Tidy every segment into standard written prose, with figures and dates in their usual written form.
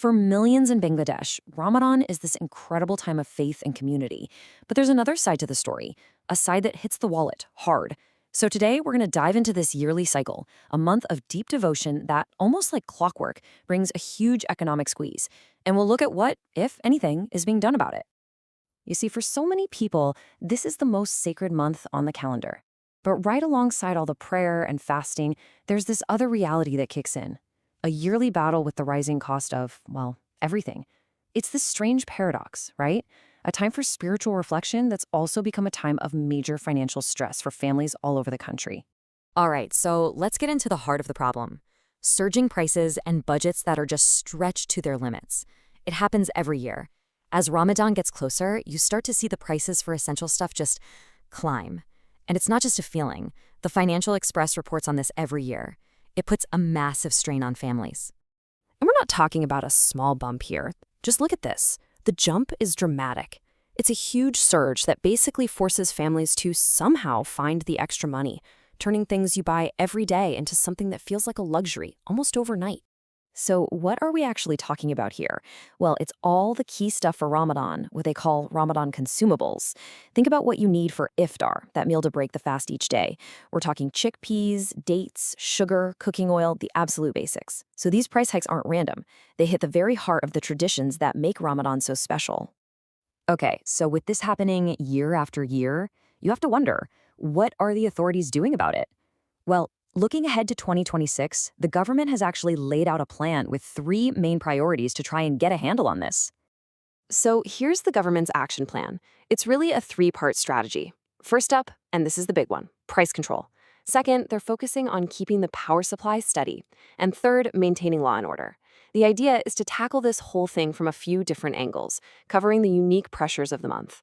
For millions in Bangladesh, Ramadan is this incredible time of faith and community. But there's another side to the story, a side that hits the wallet hard. So today, we're going to dive into this yearly cycle, a month of deep devotion that, almost like clockwork, brings a huge economic squeeze. And we'll look at what, if anything, is being done about it. You see, for so many people, this is the most sacred month on the calendar. But right alongside all the prayer and fasting, there's this other reality that kicks in. A yearly battle with the rising cost of, well, everything. It's this strange paradox, right? A time for spiritual reflection that's also become a time of major financial stress for families all over the country. All right, so let's get into the heart of the problem. Surging prices and budgets that are just stretched to their limits. It happens every year. As Ramadan gets closer, you start to see the prices for essential stuff just climb. And it's not just a feeling. The Financial Express reports on this every year. It puts a massive strain on families. And we're not talking about a small bump here. Just look at this. The jump is dramatic. It's a huge surge that basically forces families to somehow find the extra money, turning things you buy every day into something that feels like a luxury almost overnight. So what are we actually talking about here? Well, it's all the key stuff for Ramadan, what they call Ramadan consumables. Think about what you need for iftar, that meal to break the fast each day. We're talking chickpeas, dates, sugar, cooking oil, the absolute basics. So these price hikes aren't random. They hit the very heart of the traditions that make Ramadan so special. Okay, so with this happening year after year, you have to wonder, what are the authorities doing about it? Well, looking ahead to 2026, the government has actually laid out a plan with three main priorities to try and get a handle on this. So here's the government's action plan. It's really a three-part strategy. First up, and this is the big one, price control. Second, they're focusing on keeping the power supply steady. And third, maintaining law and order. The idea is to tackle this whole thing from a few different angles, covering the unique pressures of the month.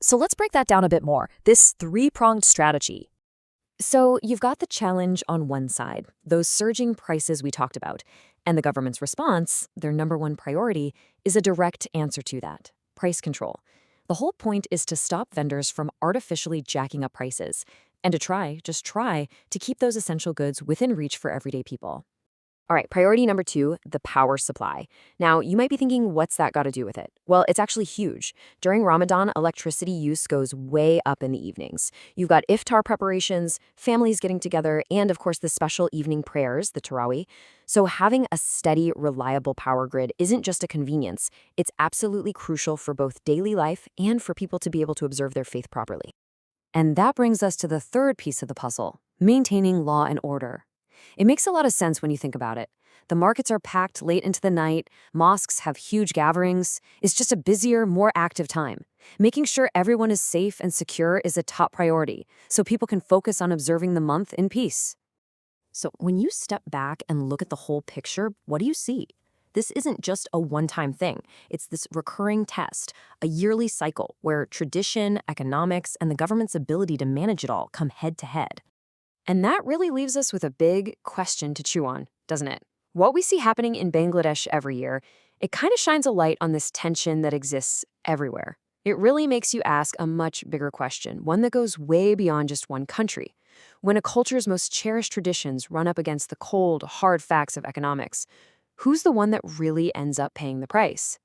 So let's break that down a bit more, this three-pronged strategy. So you've got the challenge on one side, those surging prices we talked about, and the government's response, their number one priority, is a direct answer to that, price control. The whole point is to stop vendors from artificially jacking up prices and to try, just try, to keep those essential goods within reach for everyday people. All right, priority number two, the power supply. Now, you might be thinking, what's that got to do with it? Well, it's actually huge. During Ramadan, electricity use goes way up in the evenings. You've got iftar preparations, families getting together, and of course the special evening prayers, the tarawih. So having a steady, reliable power grid isn't just a convenience. It's absolutely crucial for both daily life and for people to be able to observe their faith properly. And that brings us to the third piece of the puzzle, maintaining law and order. It makes a lot of sense when you think about it. The markets are packed late into the night, mosques have huge gatherings. It's just a busier, more active time. Making sure everyone is safe and secure is a top priority, so people can focus on observing the month in peace. So when you step back and look at the whole picture, what do you see? This isn't just a one-time thing. It's this recurring test, a yearly cycle where tradition, economics, and the government's ability to manage it all come head to head. And that really leaves us with a big question to chew on, doesn't it? What we see happening in Bangladesh every year, it kind of shines a light on this tension that exists everywhere. It really makes you ask a much bigger question, one that goes way beyond just one country. When a culture's most cherished traditions run up against the cold, hard facts of economics, who's the one that really ends up paying the price?